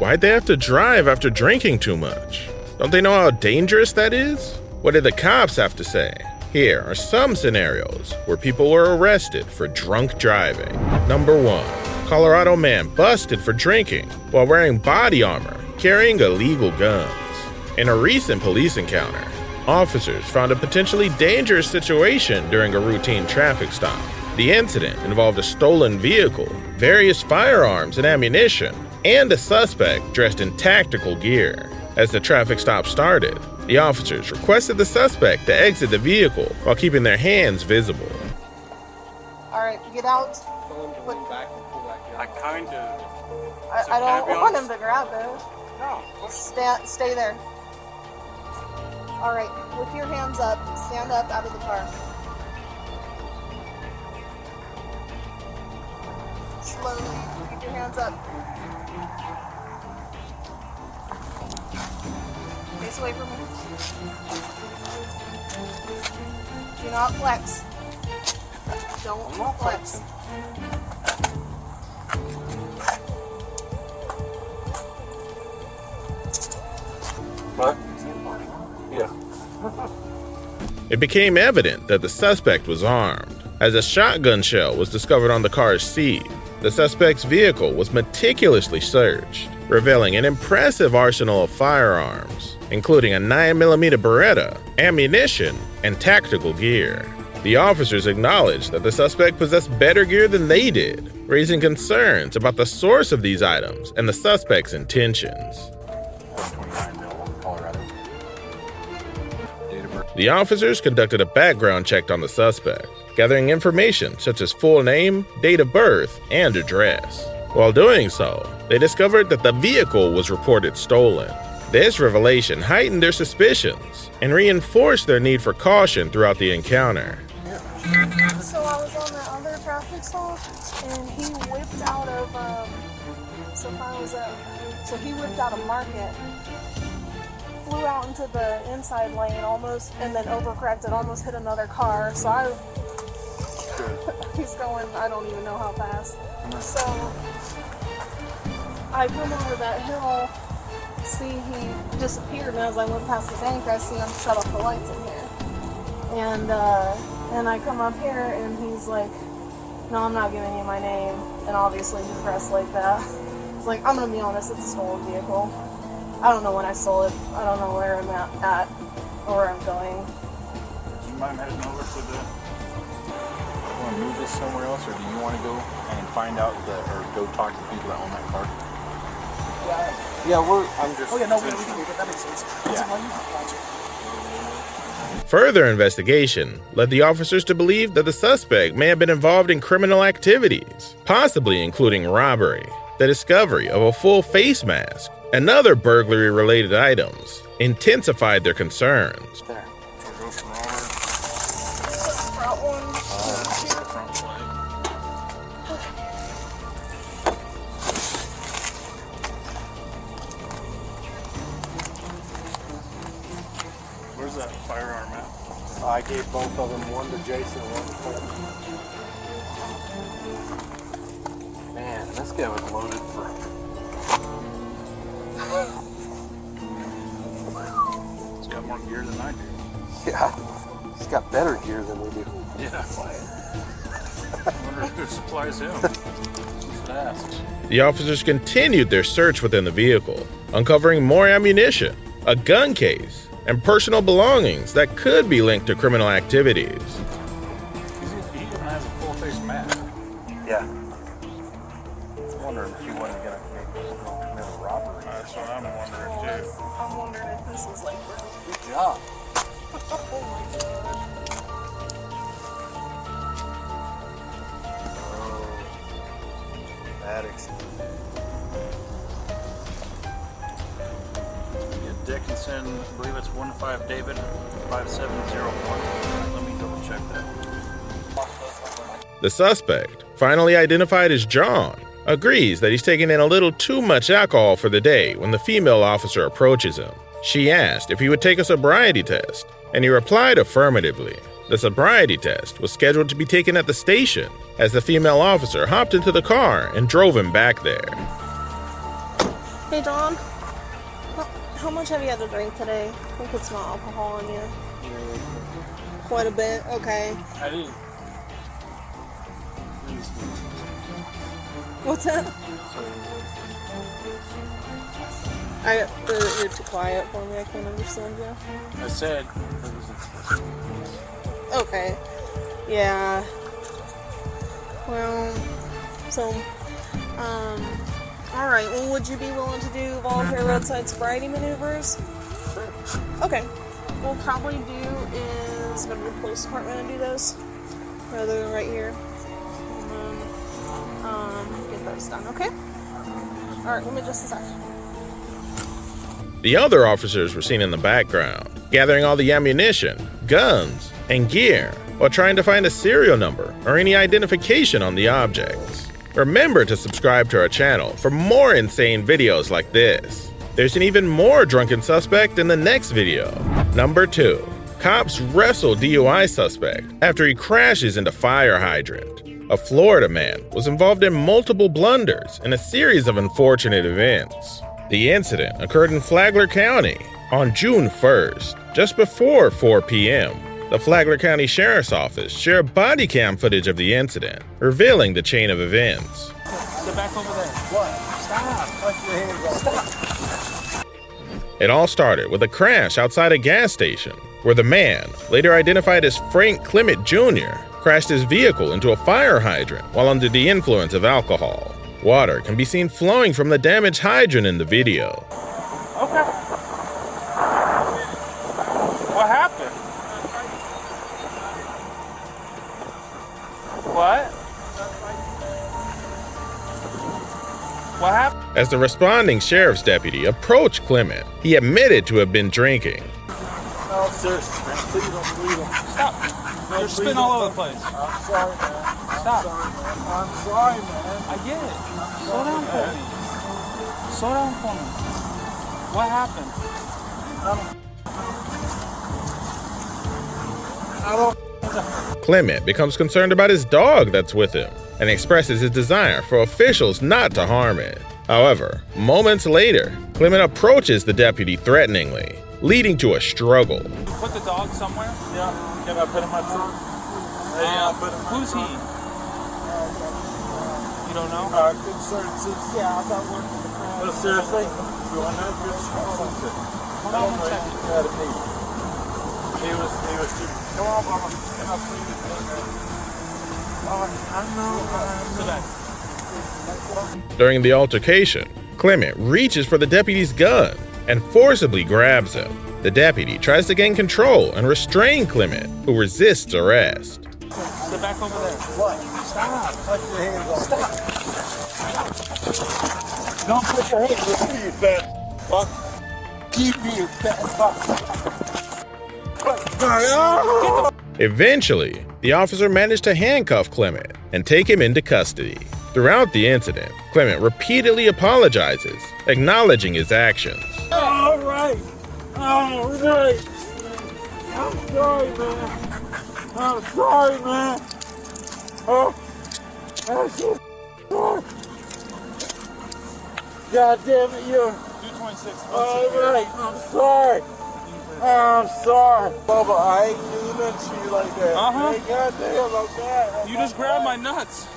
Why'd they have to drive after drinking too much? Don't they know how dangerous that is? What did the cops have to say? Here are some scenarios where people were arrested for drunk driving. Number 1. Colorado man busted for drinking while wearing body armor, carrying illegal guns. In a recent police encounter, officers found a potentially dangerous situation during a routine traffic stop. The incident involved a stolen vehicle, various firearms and ammunition, and a suspect dressed in tactical gear. As the traffic stop started, the officers requested the suspect to exit the vehicle while keeping their hands visible. Alright, get out. I kind of... I don't want him to grab it. No. Stay there. Alright, with your hands up, stand up out of the car. Slowly, keep your hands up. Face away from me. Do not flex. Don't flex. What? Yeah. It became evident that the suspect was armed, as a shotgun shell was discovered on the car's seat. The suspect's vehicle was meticulously searched, revealing an impressive arsenal of firearms, including a 9mm Beretta, ammunition, and tactical gear. The officers acknowledged that the suspect possessed better gear than they did, raising concerns about the source of these items and the suspect's intentions. The officers conducted a background check on the suspect, gathering information such as full name, date of birth, and address. While doing so, they discovered that the vehicle was reported stolen. This revelation heightened their suspicions and reinforced their need for caution throughout the encounter. So I was on that other traffic stop, and he whipped out of, he whipped out of Market, flew out into the inside lane almost, and then overcorrected, almost hit another car. So he's going, I don't even know how fast. So I come over that hill, see he disappeared, and as I went past the bank, I see him shut off the lights in here. And I come up here, and he's like, no, I'm not giving you my name. And obviously he pressed like that. It's like, I'm gonna be honest, it's a stolen vehicle. I don't know when I stole it. I don't know where I'm at or where I'm going. Do you mind heading over to the... Want to move this somewhere else, or do you want to go and find out or go talk to the people that own that car? Yeah, I'm just... Oh yeah, no, we can do that. That makes sense. Yeah. Further investigation led the officers to believe that the suspect may have been involved in criminal activities, possibly including robbery. The discovery of a full face mask and other burglary-related items intensified their concerns. There. Where's that firearm at? I gave both of them, one to Jason and one to Cole. Man, this guy was loaded for... He's got more gear than I do. Yeah, he's got better gear than we do. Yeah. I wonder who supplies him. Fast. The officers continued their search within the vehicle, uncovering more ammunition, a gun case, and personal belongings that could be linked to criminal activities. He even has a full face mask. Yeah. I'm wondering if he wasn't going to commit a robbery. That's what I'm wondering too. I'm wondering if this is like... Good job. Oh my god. That explains. Dickinson, I believe it's 15 David 5701. Let me double check that. The suspect, finally identified as John, agrees that he's taken in a little too much alcohol for the day when the female officer approaches him. She asked if he would take a sobriety test, and he replied affirmatively. The sobriety test was scheduled to be taken at the station, as the female officer hopped into the car and drove him back there. Hey, John. How much have you had to drink today? I think it's not alcohol in you. Quite a bit. Okay. I didn't. What's that? You're too quiet for me. I can't understand you. I said. Okay. Yeah. Well, so, alright, well, would you be willing to do voluntary roadside sobriety maneuvers? Sure. Okay. What we'll probably do is go to the police department and do those, rather than right here. And then, get those done, okay? Alright, give me just a second. The other officers were seen in the background, gathering all the ammunition, guns, and gear, while trying to find a serial number or any identification on the objects. Remember to subscribe to our channel for more insane videos like this. There's an even more drunken suspect in the next video. Number 2. Cops wrestle DUI suspect after he crashes into fire hydrant. A Florida man was involved in multiple blunders and a series of unfortunate events. The incident occurred in Flagler County on June 1st, just before 4 p.m. The Flagler County Sheriff's Office shared Bodycam footage of the incident, revealing the chain of events. Get back over there. What? Stop. Put your hands off. Stop. It all started with a crash outside a gas station, where the man, later identified as Frank Clement Jr., crashed his vehicle into a fire hydrant while under the influence of alcohol. Water can be seen flowing from the damaged hydrant in the video. Okay. What happened? What? What happened? As the responding sheriff's deputy approached Clement, he admitted to have been drinking. No, seriously, man. Please don't bleed him. Stop. You're spitting all over the place. I'm sorry, man. Stop. I'm sorry, man. I get it. Slow down for me. Slow down for me. What happened? I don't. Clement becomes concerned about his dog that's with him and expresses his desire for officials not to harm it. However, moments later, Clement approaches the deputy threateningly, leading to a struggle. Put the dog somewhere? Yeah. Can I put him in my trunk? Yeah, put him in my Who's he? trunk. You don't know? Concerned since, yeah, I'm not working the crowd. But seriously? You want to know? Hold on 1 second. He was too. Come on, Mama. Can I please? I know. Sit back. During the altercation, Clement reaches for the deputy's gun and forcibly grabs him. The deputy tries to gain control and restrain Clement, who resists arrest. Sit back over there. What? Stop. Put your hands off. Stop. Don't put your hands on me, you fat fuck. Keep me, you fat fuck. Eventually, the officer managed to handcuff Clement and take him into custody. Throughout the incident, Clement repeatedly apologizes, acknowledging his actions. All right. I'm sorry, man. I'm sorry, man. Oh, I'm so sorry. God damn it, you. 226. All right, I'm sorry. I'm sorry. Bubba, I ain't doing that to you like that. Uh-huh. Hey, goddamn, I'm bad. You just grabbed my nuts.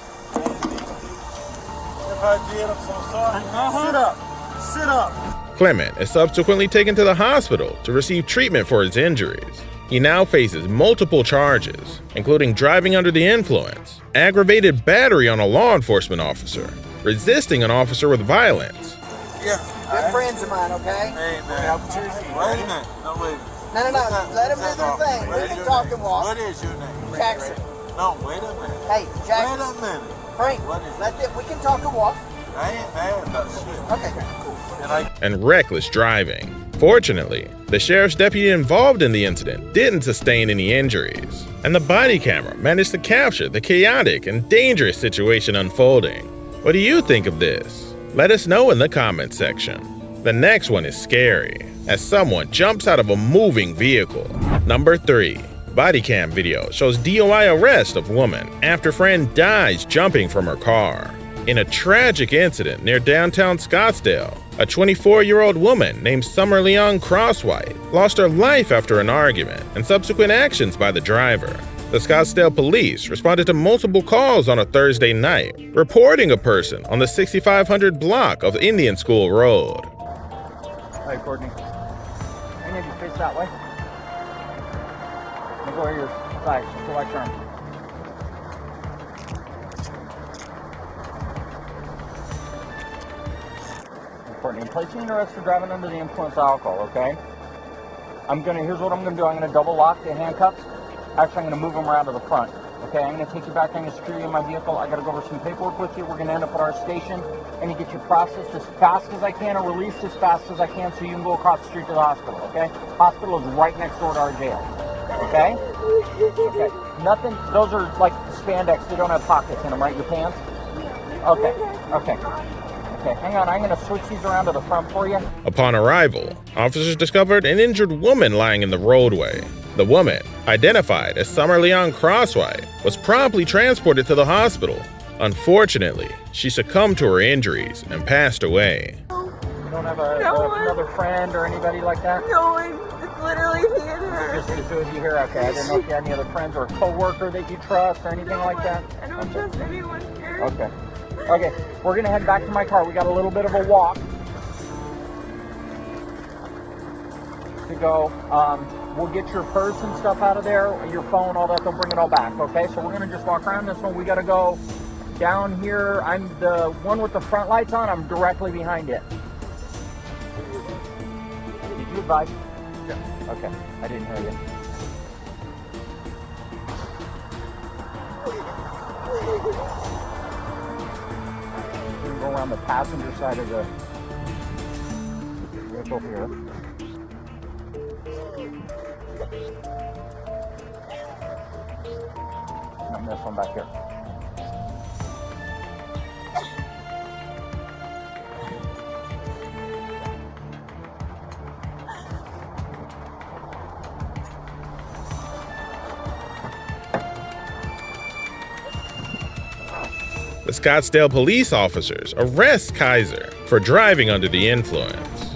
If I did, I'm so sorry. Uh-huh. Sit up. Sit up. Clement is subsequently taken to the hospital to receive treatment for his injuries. He now faces multiple charges, including driving under the influence, aggravated battery on a law enforcement officer, resisting an officer with violence. Yeah. They're friends of mine, okay? Hey, man. Wait a minute. No, wait. No. Let them do their thing. We can talk and walk. What is your name? Jackson. No, wait a minute. Hey, Jackson. Wait a minute. Frank, What is we can talk and walk. I ain't mad about shit. Okay, cool. And reckless driving. Fortunately, the sheriff's deputy involved in the incident didn't sustain any injuries, and the body camera managed to capture the chaotic and dangerous situation unfolding. What do you think of this? Let us know in the comments section. The next one is scary, as someone jumps out of a moving vehicle. Number 3. Bodycam video shows DUI arrest of woman after friend dies jumping from her car. In a tragic incident near downtown Scottsdale, A 24-year-old woman named Summer Leon Crosswhite lost her life after an argument and subsequent actions by the driver. The Scottsdale police responded to multiple calls on a Thursday night, reporting a person on the 6500 block of Indian School Road. Hey, Courtney. I need you to face that way. Go over your side, just go like turn. Courtney, I'm placing an arrest for driving under the influence of alcohol, okay? Here's what I'm gonna do. I'm gonna double lock the handcuffs. Actually, I'm gonna move them around to the front. Okay, I'm gonna take you back, I'm gonna secure you in my vehicle. I gotta go over some paperwork with you. We're gonna end up at our station and get you processed as fast as I can or released as fast as I can so you can go across the street to the hospital, okay? Hospital is right next door to our jail. Okay? Okay. Nothing, those are like spandex, they don't have pockets in them, right? Your pants? Okay. Okay. Okay, hang on, I'm gonna switch these around to the front for you. Upon arrival, officers discovered an injured woman lying in the roadway. The woman, identified as Summer Leon Crosswhite, was promptly transported to the hospital. Unfortunately, she succumbed to her injuries and passed away. You don't have another friend or anybody like that? No, it's literally me and her. Just the two of you here? Okay, I didn't know if you had any other friends or a co-worker that you trust or anything like that? I don't trust anyone here. Okay. Okay, we're gonna head back to my car. We got a little bit of a walk to go. We'll get your purse and stuff out of there, your phone, all that. They'll bring it all back, okay? So we're gonna just walk around this one. We gotta go down here. I'm the one with the front lights on. I'm directly behind it. Did you advise? Yeah. Okay, I didn't hear you. We're gonna go around the passenger side of the vehicle here. And this one back here. The Scottsdale police officers arrest Kaiser for driving under the influence.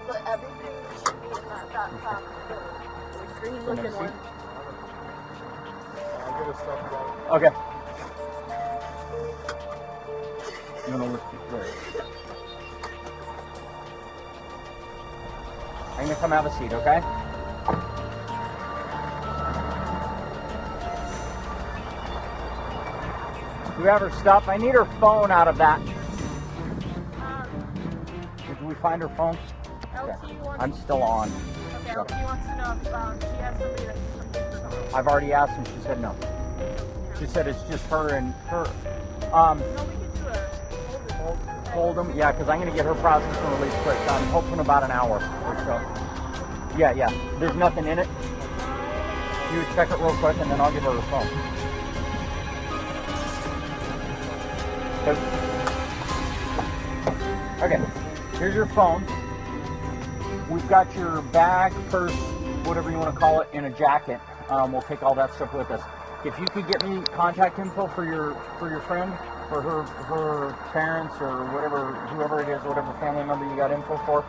But everything should be in that top. The green looking one. Okay. I'm gonna lift it there. I'm gonna come have a seat, okay? Do we have her stuff? I need her phone out of that. Did we find her phone? Okay. I'm still on. Okay, LT wants to know if she has somebody that she's something for. I've already asked and she said no. She said it's just her and her. No, we can do a Hold them, yeah, because I'm going to get her processed and released quick. I'm hoping about an hour or so. Yeah. There's nothing in it. You check it real quick and then I'll give her her phone. Okay, here's your phone. We've got your bag, purse, whatever you want to call it, in a jacket. We'll take all that stuff with us. If you could get me contact info for your friend, for her parents or whatever, whoever it is, whatever family member you got info for.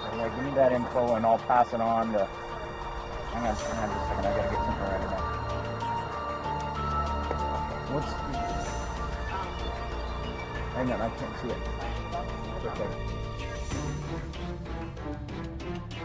Okay, yeah, give me that info and I'll pass it on to. Hang on just a second. I gotta get something right now. Hang on, I can't see it. Okay.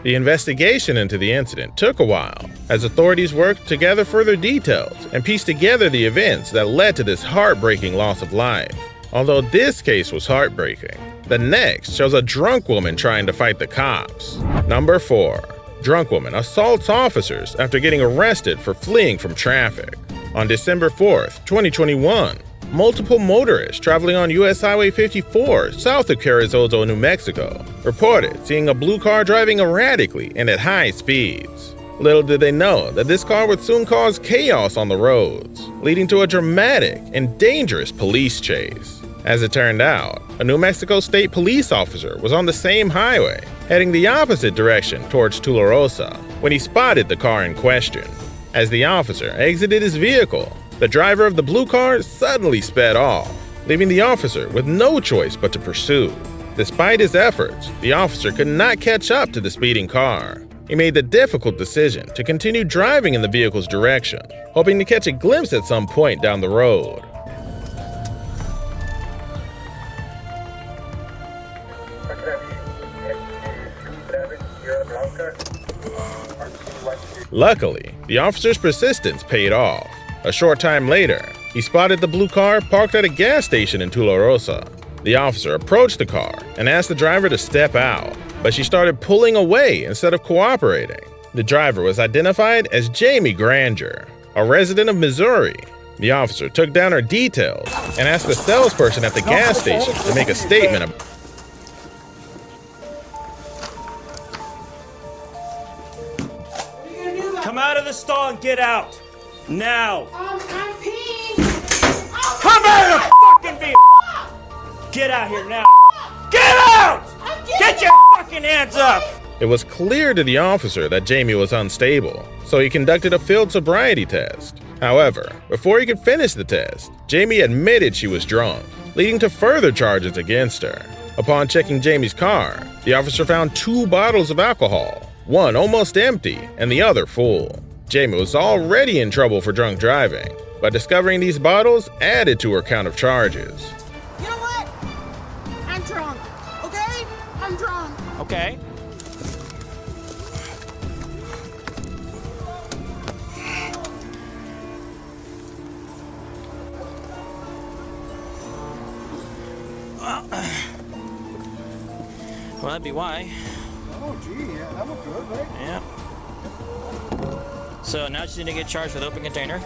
The investigation into the incident took a while, as authorities worked to gather further details and piece together the events that led to this heartbreaking loss of life. Although this case was heartbreaking, the next shows a drunk woman trying to fight the cops. Number 4. Drunk woman assaults officers after getting arrested for fleeing from traffic. On December 4th, 2021, multiple motorists traveling on US Highway 54 south of Carrizozo, New Mexico, reported seeing a blue car driving erratically and at high speeds. Little did they know that this car would soon cause chaos on the roads, leading to a dramatic and dangerous police chase. As it turned out, a New Mexico State police officer was on the same highway, heading the opposite direction towards Tularosa, when he spotted the car in question. As the officer exited his vehicle, the driver of the blue car suddenly sped off, leaving the officer with no choice but to pursue. Despite his efforts, the officer could not catch up to the speeding car. He made the difficult decision to continue driving in the vehicle's direction, hoping to catch a glimpse at some point down the road. Luckily, the officer's persistence paid off. A short time later, he spotted the blue car parked at a gas station in Tularosa. The officer approached the car and asked the driver to step out, but she started pulling away instead of cooperating. The driver was identified as Jamie Granger, a resident of Missouri. The officer took down her details and asked the salesperson at the gas station to make a statement about Come out of the stall and get out! Now! I'm peeing. Come out of the fucking vehicle! Get out here now! Get out! Get your fucking hands up! It was clear to the officer that Jamie was unstable, so he conducted a field sobriety test. However, before he could finish the test, Jamie admitted she was drunk, leading to further charges against her. Upon checking Jamie's car, the officer found 2 bottles of alcohol, one almost empty and the other full. Jamie was already in trouble for drunk driving, but discovering these bottles added to her count of charges. You know what? I'm drunk. Okay? I'm drunk. Okay. Well, that'd be why. Oh, gee, yeah, that looked good, right? Yeah. So now you need to get charged with open container.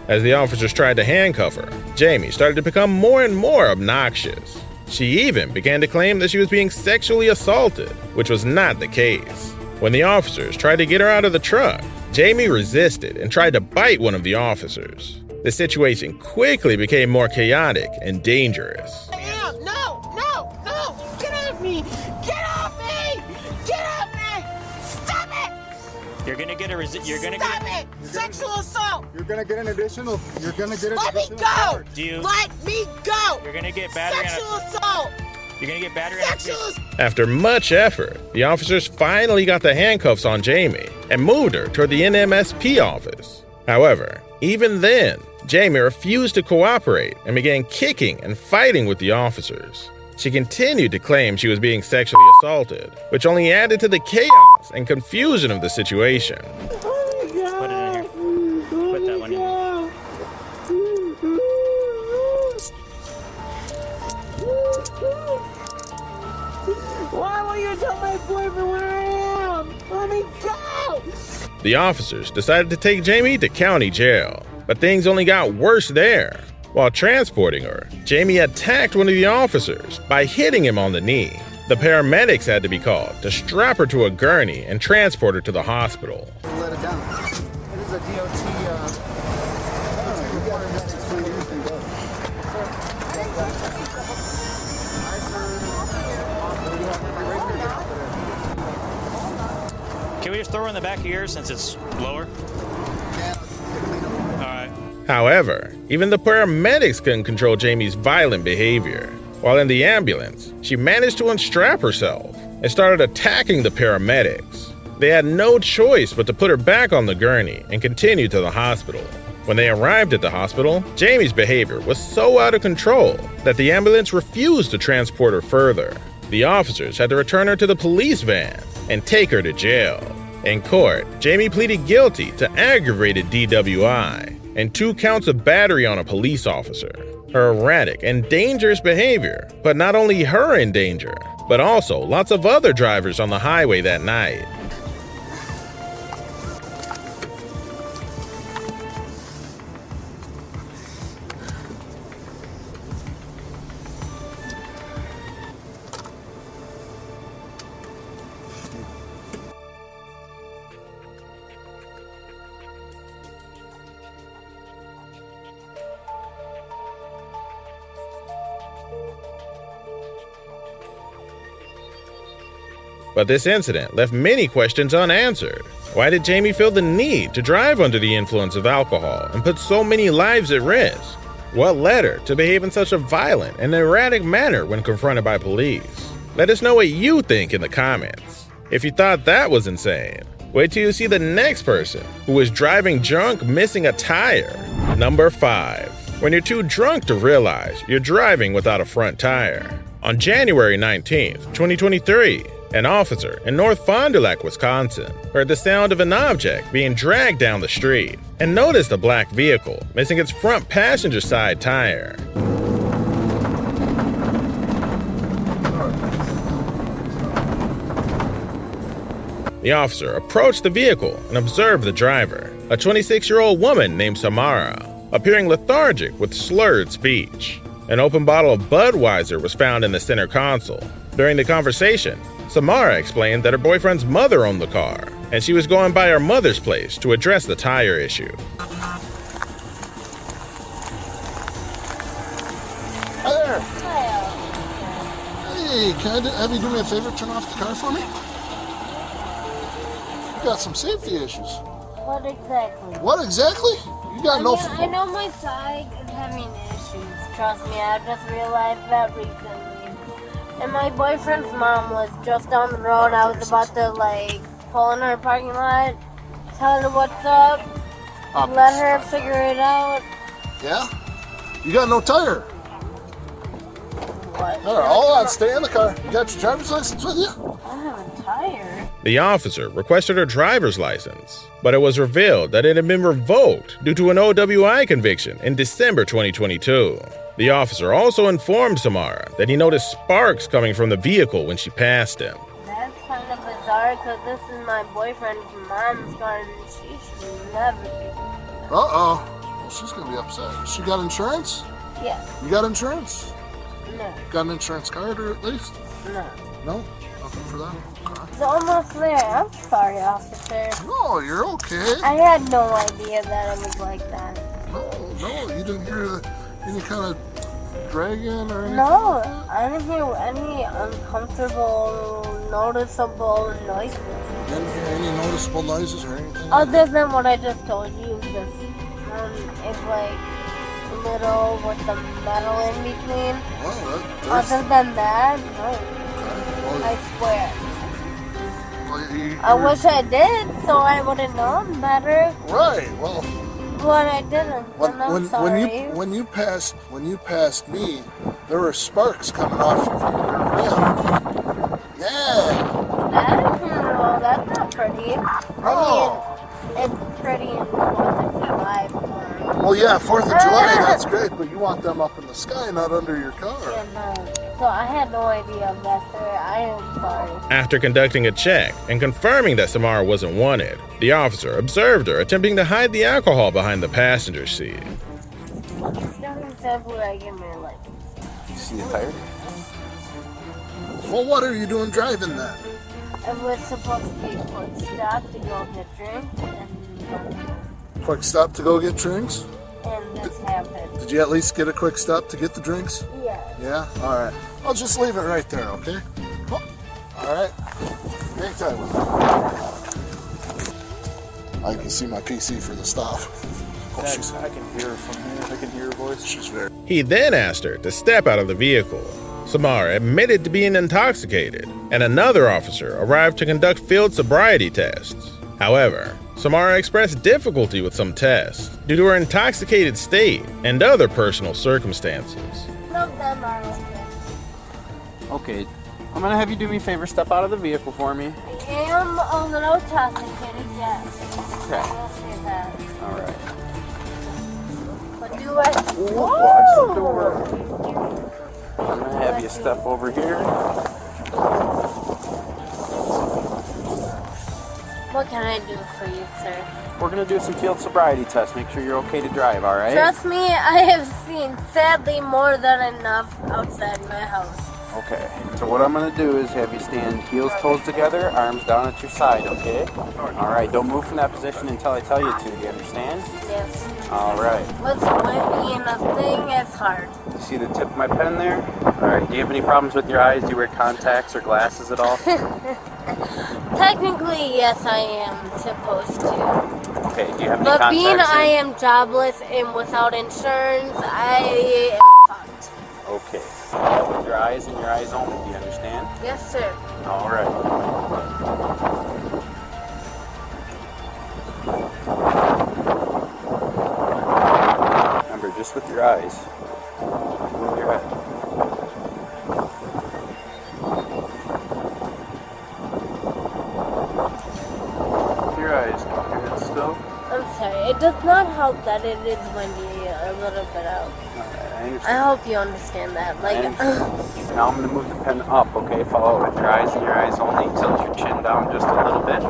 As the officers tried to handcuff her, Jamie started to become more and more obnoxious. She even began to claim that she was being sexually assaulted, which was not the case. When the officers tried to get her out of the truck, Jamie resisted and tried to bite one of the officers. The situation quickly became more chaotic and dangerous. No, no, no, no! Get off me! Get off me! Get off me! Stop it! You're gonna get a Stop it! Sexual assault! You're gonna get an additional. Let me additional go! charge. Do you? Let me go! You're gonna get battery Sexual on assault! You're gonna get battery Sexual on assault! After much effort, the officers finally got the handcuffs on Jamie and moved her toward the NMSP office. However, even then, Jamie refused to cooperate and began kicking and fighting with the officers. She continued to claim she was being sexually assaulted, which only added to the chaos and confusion of the situation. Put it in here. Put that one in. Why won't you tell my boyfriend where I am? Let me go! The officers decided to take Jamie to county jail, but things only got worse there. While transporting her, Jamie attacked one of the officers by hitting him on the knee. The paramedics had to be called to strap her to a gurney and transport her to the hospital. Let it down. It is a DOT. Reporter that explained everything goes. Can we just throw her in the back of yours since it's lower? Alright. However, even the paramedics couldn't control Jamie's violent behavior. While in the ambulance, she managed to unstrap herself and started attacking the paramedics. They had no choice but to put her back on the gurney and continue to the hospital. When they arrived at the hospital, Jamie's behavior was so out of control that the ambulance refused to transport her further. The officers had to return her to the police van and take her to jail. In court, Jamie pleaded guilty to aggravated DWI and 2 counts of battery on a police officer. Her erratic and dangerous behavior put not only her in danger, but also lots of other drivers on the highway that night. But this incident left many questions unanswered. Why did Jamie feel the need to drive under the influence of alcohol and put so many lives at risk? What led her to behave in such a violent and erratic manner when confronted by police? Let us know what you think in the comments. If you thought that was insane, wait till you see the next person who was driving drunk missing a tire. Number 5. When you're too drunk to realize you're driving without a front tire. On January 19th, 2023, an officer in North Fond du Lac, Wisconsin, heard the sound of an object being dragged down the street and noticed a black vehicle missing its front passenger side tire. The officer approached the vehicle and observed the driver, a 26-year-old woman named Samara, appearing lethargic with slurred speech. An open bottle of Budweiser was found in the center console. During the conversation, Samara explained that her boyfriend's mother owned the car, and she was going by her mother's place to address the tire issue. Hi there. Hey, can I have you do me a favor? Turn off the car for me? You got some safety issues. What exactly? What exactly? You got no. I know my side is having issues. Trust me, I just realized that recently. And my boyfriend's mom was just down the road. I was about to pull in her parking lot, tell her what's up, let her figure it out. Yeah? You got no tire. What? All right, hold on, stay in the car. You got your driver's license with you? I have a tire. The officer requested her driver's license, but it was revealed that it had been revoked due to an OWI conviction in December 2022. The officer also informed Samara that he noticed sparks coming from the vehicle when she passed him. That's kind of bizarre because this is my boyfriend's mom's car and she should never be. Uh-oh. Well, she's going to be upset. She got insurance? Yes. You got insurance? No. Got an insurance card or at least? No. No? Nothing for that? Okay. It's almost there. I'm sorry, officer. No, you're okay. I had no idea that it was like that. No, you didn't hear any kind of dragging or anything? No, I didn't hear any uncomfortable, noticeable noises. You didn't hear any noticeable noises or anything? Other than what I just told you, this is little with the metal in between. Well, Other than that, no. Okay. Well, I swear. well, I wish I did, so I would have known better. Right. Well, But I didn't. And I'm sorry. when you passed me, there were sparks coming off your rim. Yeah. That's not pretty. Oh. I mean, it's pretty in 4th of July. Well, yeah, 4th of July, that's great, but you want them up in the sky, not under your car. Yeah, no. So I had no idea of that, sir. I am sorry. After conducting a check and confirming that Samara wasn't wanted, the officer observed her attempting to hide the alcohol behind the passenger seat. Don't exactly I get my license. You see the tire? Well, what are you doing driving then? It was supposed to be a quick stop to go get drinks, Quick stop to go get drinks? and this happened. Did you at least get a quick stop to get the drinks? Yeah. Yeah? All right. I'll just leave it right there, okay? Oh, all right. Hang tight with me. I can see my PC for the stop. Oh, I can hear her from here. I can hear her voice. she's very... He then asked her to step out of the vehicle. Samara admitted to being intoxicated, and another officer arrived to conduct field sobriety tests. However, Samara expressed difficulty with some tests due to her intoxicated state and other personal circumstances. None of them are okay. Okay, I'm gonna have you do me a favor, step out of the vehicle for me. I am a little intoxicated, yes. Okay. I will say that. Alright. But do I... Watch the door. I'm gonna have you step over here. What can I do for you, sir? We're gonna do some field sobriety tests. Make sure you're okay to drive, alright? Trust me, I have seen, sadly, more than enough outside my house. Okay. So what I'm gonna do is have you stand heels, toes together, arms down at your side, okay? Alright, don't move from that position until I tell you to. Do you understand? Yes. Alright. What's windy and a thing is hard. You see the tip of my pen there? Alright, do you have any problems with your eyes? Do you wear contacts or glasses at all? Technically, yes, I am supposed to. Okay, do you have any But contacts? being I am jobless and without insurance, I am fucked. Okay. Yeah, with your eyes and your eyes only, do you understand? Yes, sir. All right. Remember, just with your eyes. Move your head. Your eyes, keep your head still. I'm sorry. It does not help that it is windy a little bit out. I understand. I hope you understand that. Like, Now I'm going to move the pen up, okay? Follow it with your eyes and your eyes only. Tilt your chin down just a little bit.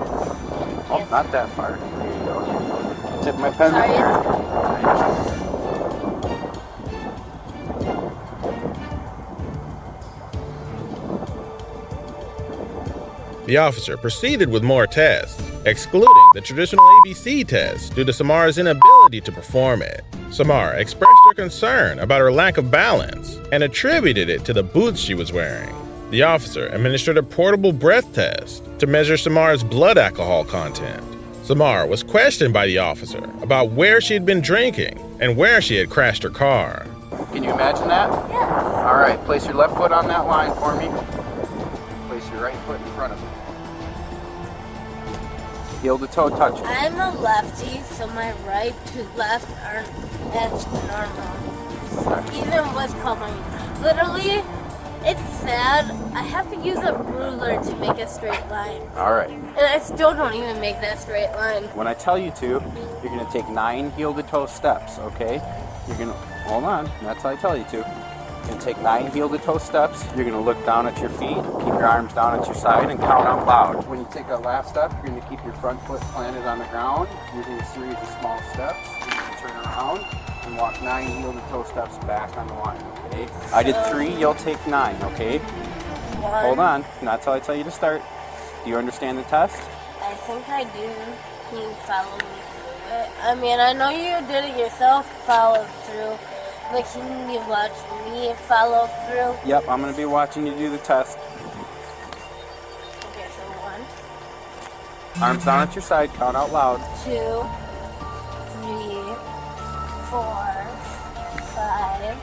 Oh, Yes. not that far. There you go. Tip my pen. Sorry, The officer proceeded with more tests, excluding the traditional ABC test due to Samara's inability to perform it. Samara expressed her concern about her lack of balance and attributed it to the boots she was wearing. The officer administered a portable breath test to measure Samara's blood alcohol content. Samara was questioned by the officer about where she had been drinking and where she had crashed her car. Can you imagine that? yes. All right, place your left foot on that line for me. Place your right foot in front of it. Heel to toe touch. I'm a lefty, so my right to left are as normal. Even with coloring. Literally, it's sad. I have to use a ruler to make a straight line. All right. And I still don't even make that straight line. When I tell you to, you're going to take 9 heel to toe steps, okay? You're going to, hold on, that's how I tell you to. You're going to take 9 heel to toe steps. You're going to look down at your feet, keep your arms down at your side, and count out loud. When you take that last step, you're going to keep your front foot planted on the ground using a series of small steps. You're going to turn around and walk 9 heel to toe steps back on the line, okay? I did 3, you'll take 9, okay? One. Hold on, not till I tell you to start. Do you understand the test? I think I do. Can you follow me through it? I mean, I know you did it yourself, follow through. But can you watch me follow through? Yep, I'm going to be watching you do the test. Okay, so 1, Arms down at your side, count out loud. 2, 3, 4, 5.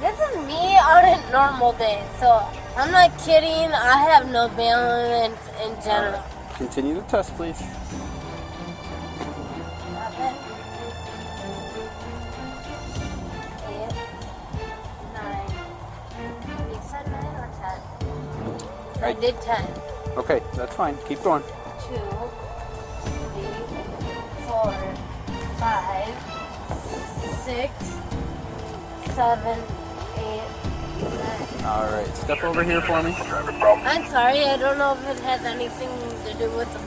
This is me on a normal day, so I'm not kidding. I have no balance in general. Continue the test, please. 7, 8, 9. You said 9 or 10? I did 10. Okay, that's fine. Keep going. 2, 3, 4, 5, 6, 7, 8, 9. All right, step over here for me. I'm sorry, I don't know if it has anything to do with the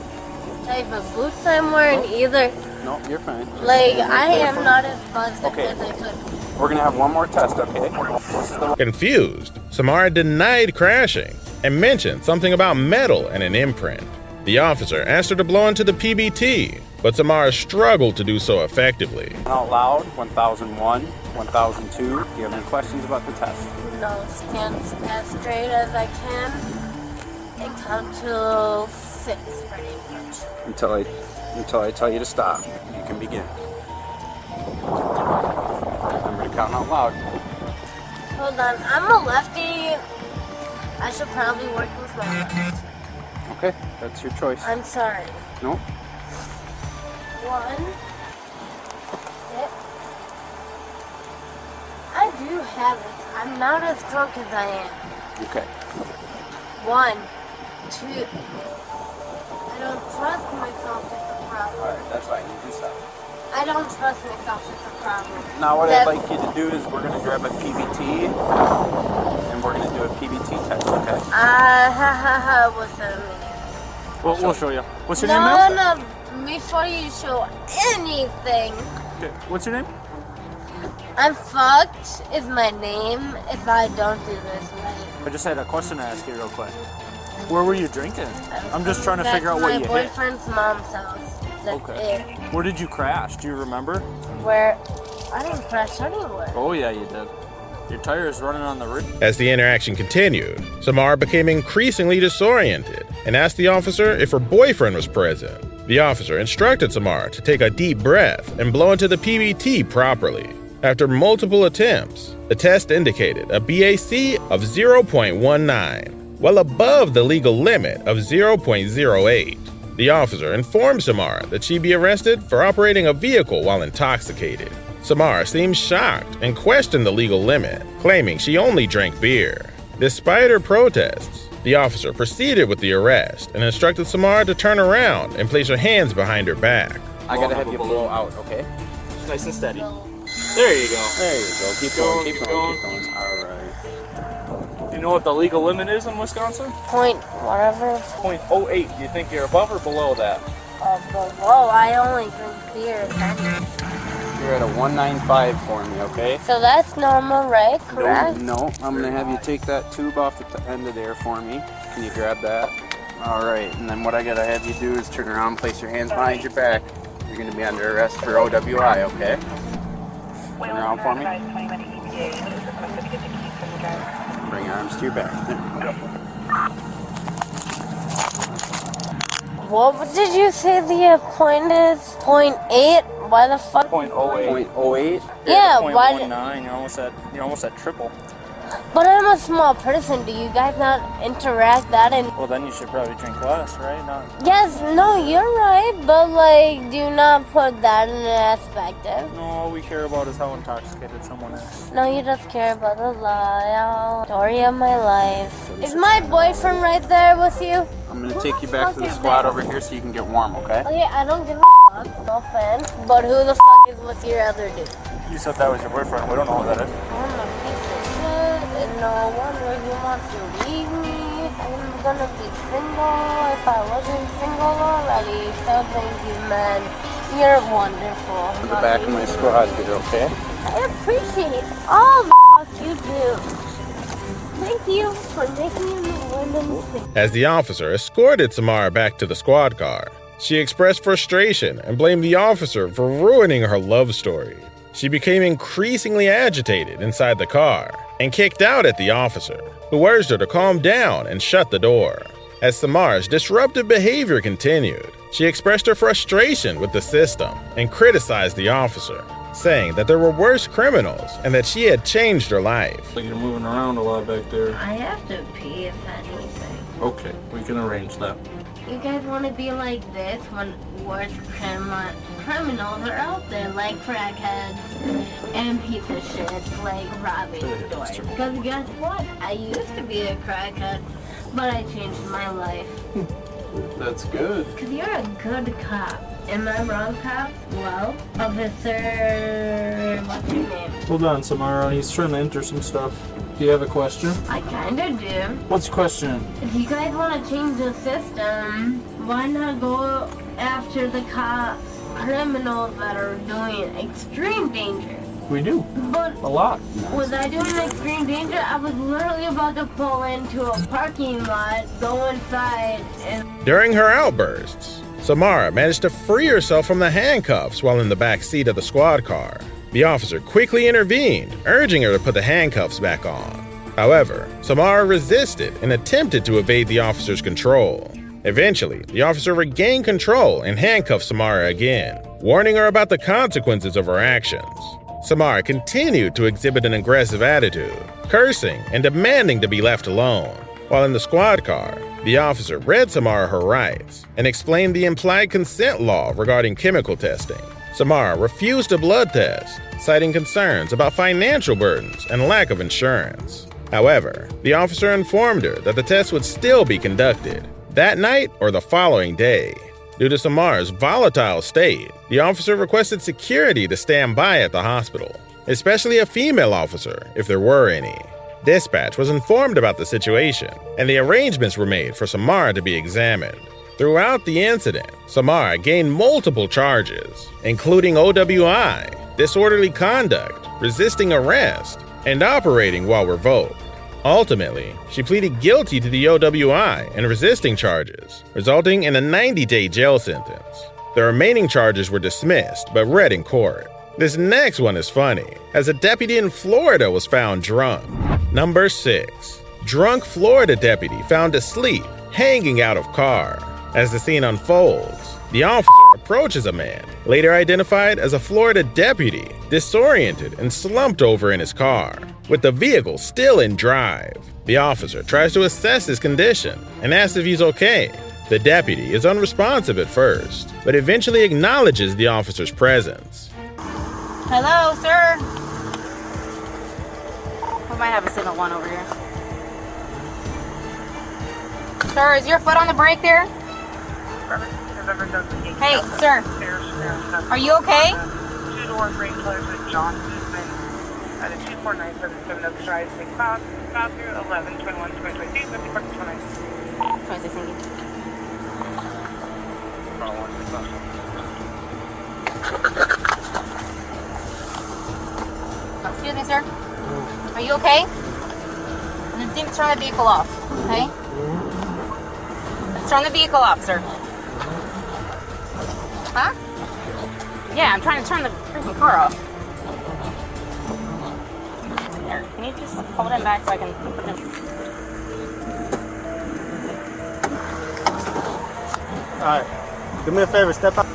type of boots I'm wearing either. No, you're fine. Like, I am not as buzzed Okay. as I could. We're gonna have one more test, okay? This is the Confused, Samara denied crashing and mentioned something about metal and an imprint. The officer asked her to blow into the PBT, but Samara struggled to do so effectively. out loud. 1001, 1002. Do you have any questions about the test? No, stand as straight as I can and count to 6 pretty much. Until I tell you to stop. You can begin. Remember to count out loud. Hold on, I'm a lefty. I should probably work with my left. Okay, that's your choice. I'm sorry. No. 1, 6. I do have it. I'm not as drunk as I am. Okay. 1, 2. I don't trust myself with the problem. All right, that's fine. You can stop. I don't trust myself with the problem. Now what I'd like you to do is we're going to grab a PBT and we're going to do a PBT test, okay? What's that mean? Well, we'll show you. What's your name now? No, before you show anything. Okay. What's your name? I'm fucked is my name if I don't do this right. I just had a question to ask you real quick. Where were you drinking? I'm just trying to figure out what you hit. my boyfriend's mom's house. That's Okay. it. Where did you crash? Do you remember? Where I didn't crash anywhere. Oh yeah, you did. Your tire is running on the roof. As the interaction continued, Samara became increasingly disoriented and asked the officer if her boyfriend was present. The officer instructed Samara to take a deep breath and blow into the PBT properly. After multiple attempts, the test indicated a BAC of 0.19, well above the legal limit of 0.08. The officer informed Samara that she'd be arrested for operating a vehicle while intoxicated. Samara seemed shocked and questioned the legal limit, claiming she only drank beer. Despite her protests, the officer proceeded with the arrest and instructed Samara to turn around and place her hands behind her back. I gotta have you blow out, okay? Just nice and steady. There you go. There you go. Keep going, keep going. All right. Do you know what the legal limit is in Wisconsin? Point whatever. 0.08. Do you think you're above or below that? Below, I only drink beer. You're at a 195 for me, okay? So that's normal, right? Correct? No, I'm gonna have you take that tube off at the end of there for me. Can you grab that? All right, and then what I gotta have you do is turn around, place your hands behind your back. You're gonna be under arrest for OWI, okay? Turn around for me. Bring your arms to your back. What did you say the point is? 0.8? Why the fuck? 0.08. 0.08? Yeah, why? 0.19. You're almost at triple. But I'm a small person. Do you guys not interact that and? Well, then you should probably drink less, right? Not. Yes, no, you're right. But like, do not put that in an perspective. No, all we care about is how intoxicated someone is. No, you just care about the story of my life. Is my boyfriend right there with you? I'm gonna take you back to the squad over here so you can get warm, okay? Okay, I don't give a fuck. No offense. But who the fuck is with your other dude? You said that was your boyfriend. We don't know who that is. I'm a piece of shit, and no wonder he wants to leave me. I'm gonna be single if I wasn't single already. So thank you, man. You're wonderful. To the back of my squad, dude, okay? I appreciate all the fuck you do. Thank you for making me women. As the officer escorted Samara back to the squad car, she expressed frustration and blamed the officer for ruining her love story. She became increasingly agitated inside the car and kicked out at the officer, who urged her to calm down and shut the door. As Samara's disruptive behavior continued, she expressed her frustration with the system and criticized the officer, saying that there were worse criminals and that she had changed her life. Like you're moving around a lot back there. I have to pee if anything. Okay, we can arrange that. You guys want to be like this when worse criminals are out there, like crackheads and piece of shit, like robbing stores. Because guess what? I used to be a crackhead, but I changed my life. That's good. Because you're a good cop. Am I wrong, cop? Well, officer... what's your name? Hold on, Samara. He's trying to enter some stuff. Do you have a question? I kinda do. What's the question? If you guys want to change the system, why not go after the criminals that are doing extreme danger? We do. But A lot. was I doing extreme danger? I was literally about to pull into a parking lot, go inside, and... During her outbursts, Samara managed to free herself from the handcuffs while in the back seat of the squad car. The officer quickly intervened, urging her to put the handcuffs back on. However, Samara resisted and attempted to evade the officer's control. Eventually, the officer regained control and handcuffed Samara again, warning her about the consequences of her actions. Samara continued to exhibit an aggressive attitude, cursing and demanding to be left alone. While in the squad car, the officer read Samara her rights and explained the implied consent law regarding chemical testing. Samara refused a blood test, citing concerns about financial burdens and lack of insurance. However, the officer informed her that the test would still be conducted that night or the following day. Due to Samara's volatile state, the officer requested security to stand by at the hospital, especially a female officer if there were any. Dispatch was informed about the situation, and the arrangements were made for Samara to be examined. Throughout the incident, Samara gained multiple charges, including OWI, disorderly conduct, resisting arrest, and operating while revoked. Ultimately, she pleaded guilty to the OWI and resisting charges, resulting in a 90-day jail sentence. The remaining charges were dismissed but read in court. This next one is funny, as a deputy in Florida was found drunk. Number 6. Drunk Florida deputy found asleep hanging out of car. As the scene unfolds, the officer approaches a man, later identified as a Florida deputy, disoriented and slumped over in his car, with the vehicle still in drive. The officer tries to assess his condition and asks if he's okay. The deputy is unresponsive at first, but eventually acknowledges the officer's presence. Hello, sir. We might have a signal one over here. Sir, is your foot on the brake there? Hey, sir. Are you okay? Two-door brake colors with John Guzman at a 24977 Oak Drive, 6 miles through 11, 21, 2022, 54, 29. 26, thank you. Excuse me, sir. Are you okay? You need to turn the vehicle off, okay? Let's turn the vehicle off, sir. Huh? Yeah, I'm trying to turn the freaking car off. Here, can you just hold him back so I can put him? Alright, do me a favor, step out.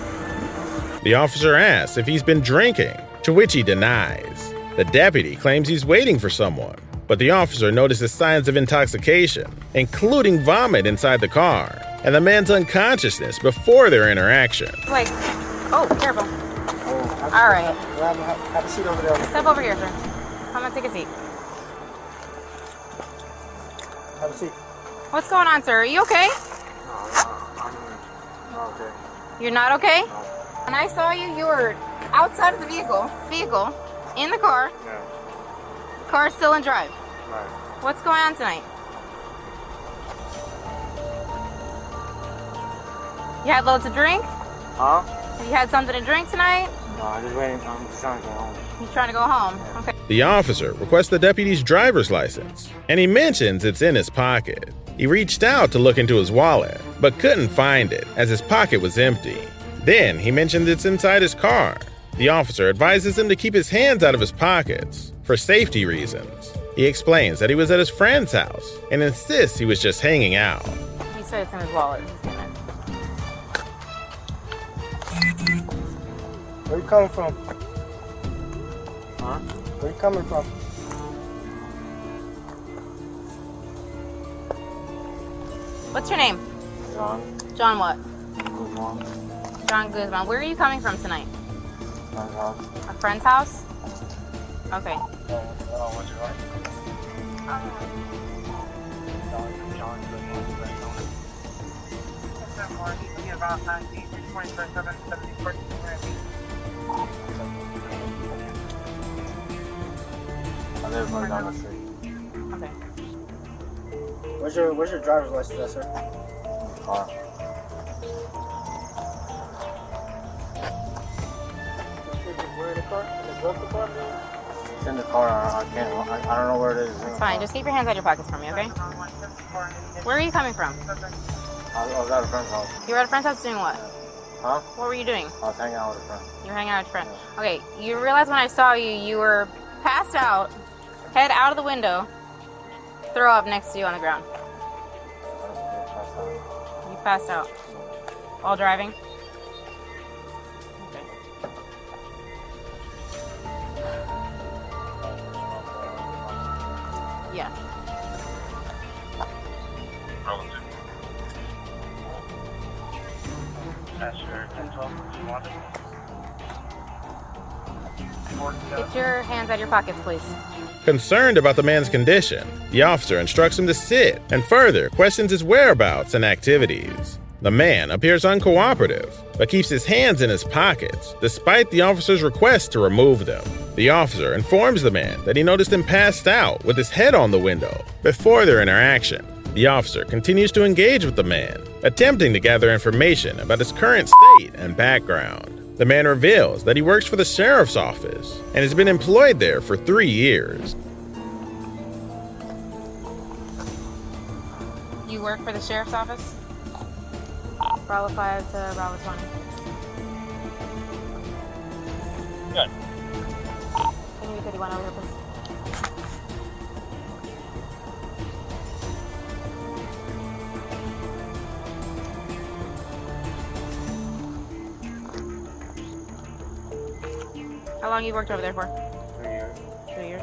The officer asks if he's been drinking, to which he denies. The deputy claims he's waiting for someone, but the officer notices signs of intoxication, including vomit inside the car, and the man's unconsciousness before their interaction. Like, oh, careful. All right. Have a seat over there. Step over here, sir. Come on, take a seat. Have a seat. What's going on, sir? Are you okay? I'm okay. You're not okay? When I saw you, you were outside of the vehicle, in the car. Yeah. Car's still in drive. Right. What's going on tonight? You had loads to drink? Huh? You had something to drink tonight? No, I'm just waiting. I'm just trying to go home. He's trying to go home. Okay. The officer requests the deputy's driver's license, and he mentions it's in his pocket. He reached out to look into his wallet, but couldn't find it as his pocket was empty. Then he mentioned it's inside his car. The officer advises him to keep his hands out of his pockets for safety reasons. He explains that he was at his friend's house and insists he was just hanging out. He said it's in his wallet. Where you coming from? Huh? Where you coming from? What's your name? John. John what? Guzman. John Guzman. Where are you coming from tonight? Friend's house. A friend's house? Okay. What's your name? John Guzman. About 90, 24/7, 74. I live right down the street. Okay. Where's your driver's license at, sir? Car. Where in the car? In the glove department? It's in the car. I don't know where it is. It's fine. Just keep your hands out of your pockets for me, okay? Where are you coming from? I was at a friend's house. You were at a friend's house doing what? Huh? What were you doing? I was hanging out with a friend. You were hanging out with your friend. Okay, you realize when I saw you, you were passed out, head out of the window, throw up next to you on the ground. You passed out. While driving? Okay. Yeah. Get your hands out of your pockets, please. Concerned about the man's condition, the officer instructs him to sit and further questions his whereabouts and activities. The man appears uncooperative, but keeps his hands in his pockets despite the officer's request to remove them. The officer informs the man that he noticed him passed out with his head on the window before their interaction. The officer continues to engage with the man, attempting to gather information about his current state and background. The man reveals that he works for the sheriff's office and has been employed there for 3 years. You work for the sheriff's office? Bravo 5 to Bravo 20. Good. Can you be 51 over here, please? How long you worked over there for? 3 years. 3 years.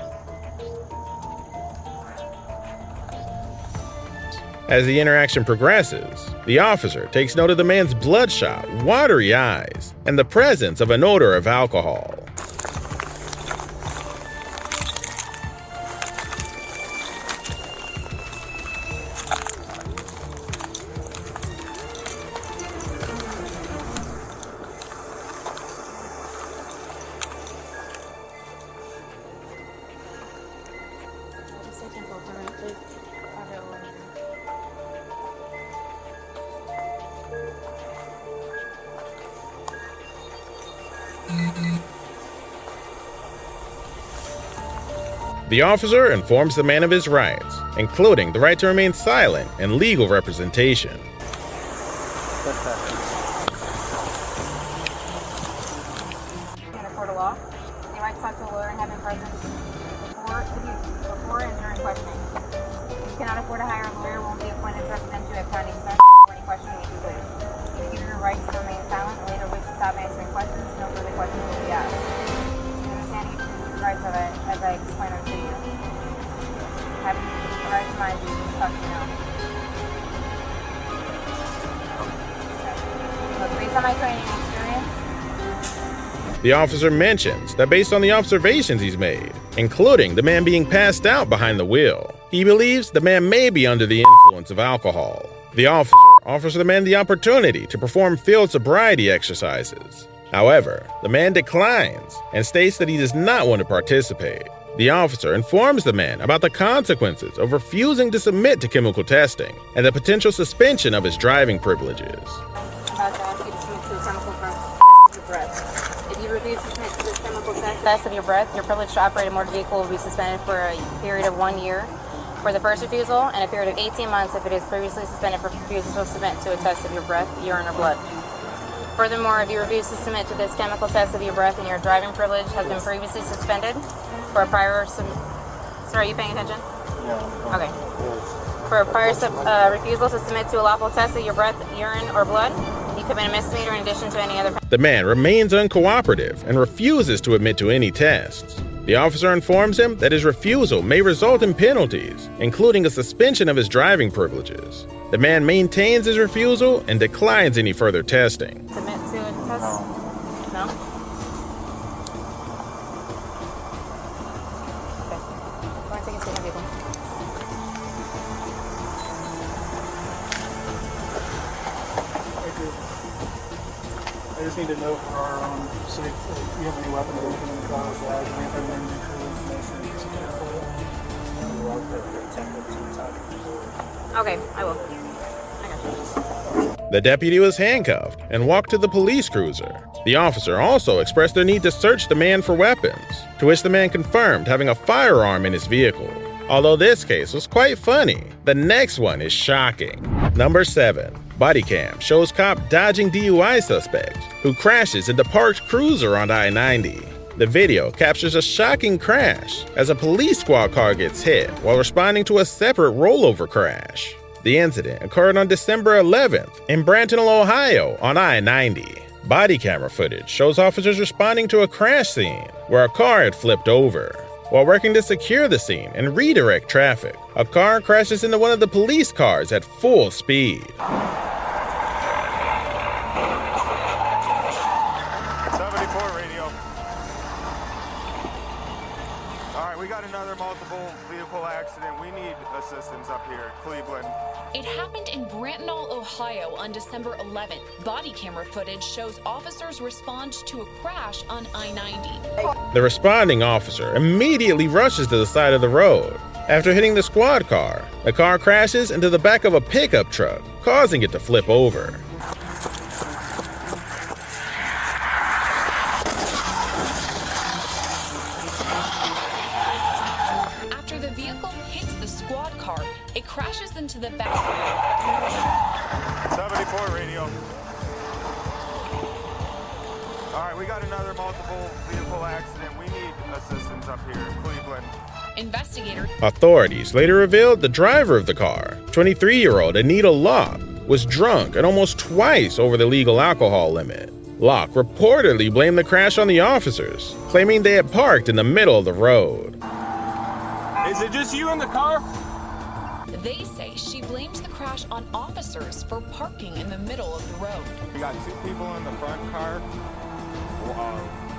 As the interaction progresses, the officer takes note of the man's bloodshot, watery eyes and the presence of an odor of alcohol. The officer informs the man of his rights, including the right to remain silent and legal representation. Can't afford a law. You might talk to a lawyer and have him present before and during questioning. If you cannot afford to hire a lawyer, won't be appointed to represent you at finding such or any questioning may be waived. If you give your rights to remain silent and later wish to stop answering questions, no further questions will be asked. You understand your rights as I explained them to you. Having the right to mind you, talk to you now. Look, based on my training and experience, The officer mentions that based on the observations he's made, including the man being passed out behind the wheel, he believes the man may be under the influence of alcohol. The officer offers the man the opportunity to perform field sobriety exercises. However, the man declines and states that he does not want to participate. The officer informs the man about the consequences of refusing to submit to chemical testing and the potential suspension of his driving privileges. I'm about to ask you to submit to a chemical test of your breath. If you refuse to submit to this chemical test of your breath, your privilege to operate a motor vehicle will be suspended for a period of 1 year for the first refusal and a period of 18 months if it is previously suspended for refusal to submit to a test of your breath, urine, or blood. Furthermore, if you refuse to submit to this chemical test of your breath and your driving privilege has been previously suspended for a prior Sorry, are you paying attention? Yeah. Okay. For a prior refusal to submit to a lawful test of your breath, urine, or blood, you commit a misdemeanor in addition to any other. The man remains uncooperative and refuses to admit to any tests. The officer informs him that his refusal may result in penalties, including a suspension of his driving privileges. The man maintains his refusal and declines any further testing. Submit to a test? No? Okay. Go and take a seat in the vehicle. I just need to know for our own sake if you have any weapons or anything in the car, so I can make sure information is careful. Okay, I will. The deputy was handcuffed and walked to the police cruiser. The officer also expressed their need to search the man for weapons, to which the man confirmed having a firearm in his vehicle. Although this case was quite funny, the next one is shocking. Number 7. Bodycam shows cop dodging DUI suspect who crashes into parked cruiser on I-90. The video captures a shocking crash as a police squad car gets hit while responding to a separate rollover crash. The incident occurred on December 11th in Brantonville, Ohio on I-90. Body camera footage shows officers responding to a crash scene where a car had flipped over. While working to secure the scene and redirect traffic, a car crashes into one of the police cars at full speed. 74 radio. All right, we got another multiple vehicle accident. We need assistance up here, Cleveland. It happened in Brantonville, Ohio on December 11th. Body camera footage shows officers respond to a crash on I-90. The responding officer immediately rushes to the side of the road. After hitting the squad car, the car crashes into the back of a pickup truck, causing it to flip over. After the vehicle hits the squad car, it crashes into the back. 74 radio. All right, we got another multiple vehicle accident. We need assistance up here, Cleveland. Investigator. Authorities later revealed the driver of the car, 23-year-old Anita Locke, was drunk and almost twice over the legal alcohol limit. Locke reportedly blamed the crash on the officers, claiming they had parked in the middle of the road. Is it just you in the car? They say she blames the crash on officers for parking in the middle of the road. We got 2 people in the front car.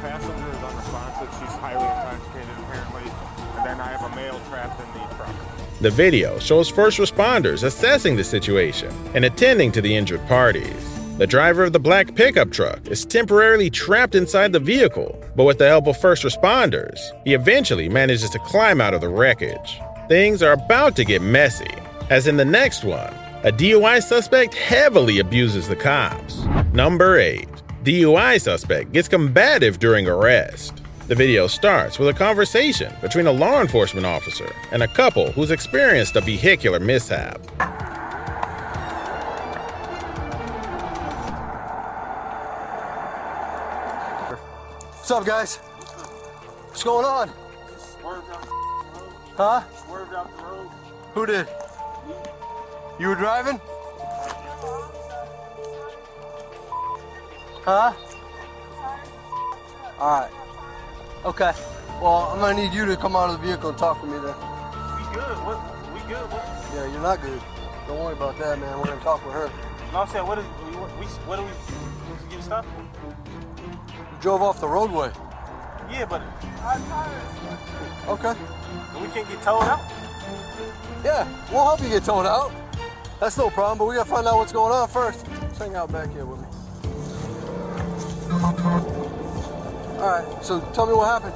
Passenger is unresponsive. She's highly intoxicated apparently. And then I have a male trapped in the truck. The video shows first responders assessing the situation and attending to the injured parties. The driver of the black pickup truck is temporarily trapped inside the vehicle, but with the help of first responders, he eventually manages to climb out of the wreckage. Things are about to get messy, as in the next one, a DUI suspect heavily abuses the cops. Number 8. DUI suspect gets combative during arrest. The video starts with a conversation between a law enforcement officer and a couple who's experienced a vehicular mishap. What's up, guys? What's going on? Huh? Swerved out the road. Who did? You were driving? Huh? Alright. Okay. Well, I'm gonna need you to come out of the vehicle and talk to me then. We good. We good. Yeah, you're not good. Don't worry about that, man. We're gonna talk with her. No, I'm saying, what do we get stuff? You drove off the roadway. Yeah, but Okay. we can't get towed out. Yeah, we'll help you get towed out. That's no problem, but we gotta find out what's going on first. Just hang out back here with me. Alright, so tell me what happened.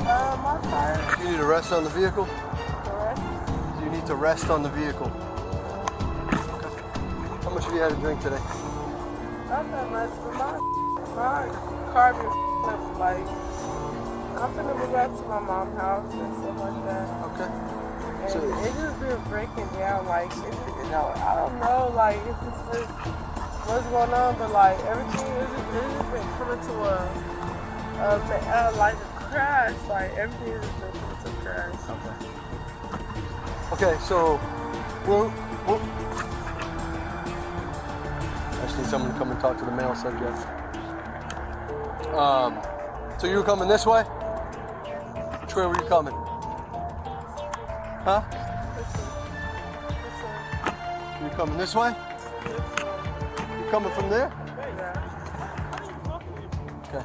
My tire. You need to rest on the vehicle? Rest? You need to rest on the vehicle. Okay. How much have you had to drink today? Not that much, but my car be up, like, I'm finna move back to my mom's house and stuff like that. Okay. And So it just been breaking down, like, I don't know, like, it's just like, what's going on, but, like, everything, it's just been coming to like a crash, like, everything has been coming to a crash. Okay, so we'll I just need someone to come and talk to the male subject. So you were coming this way? Which way were you coming? Huh? You coming this way? You coming from there? Okay.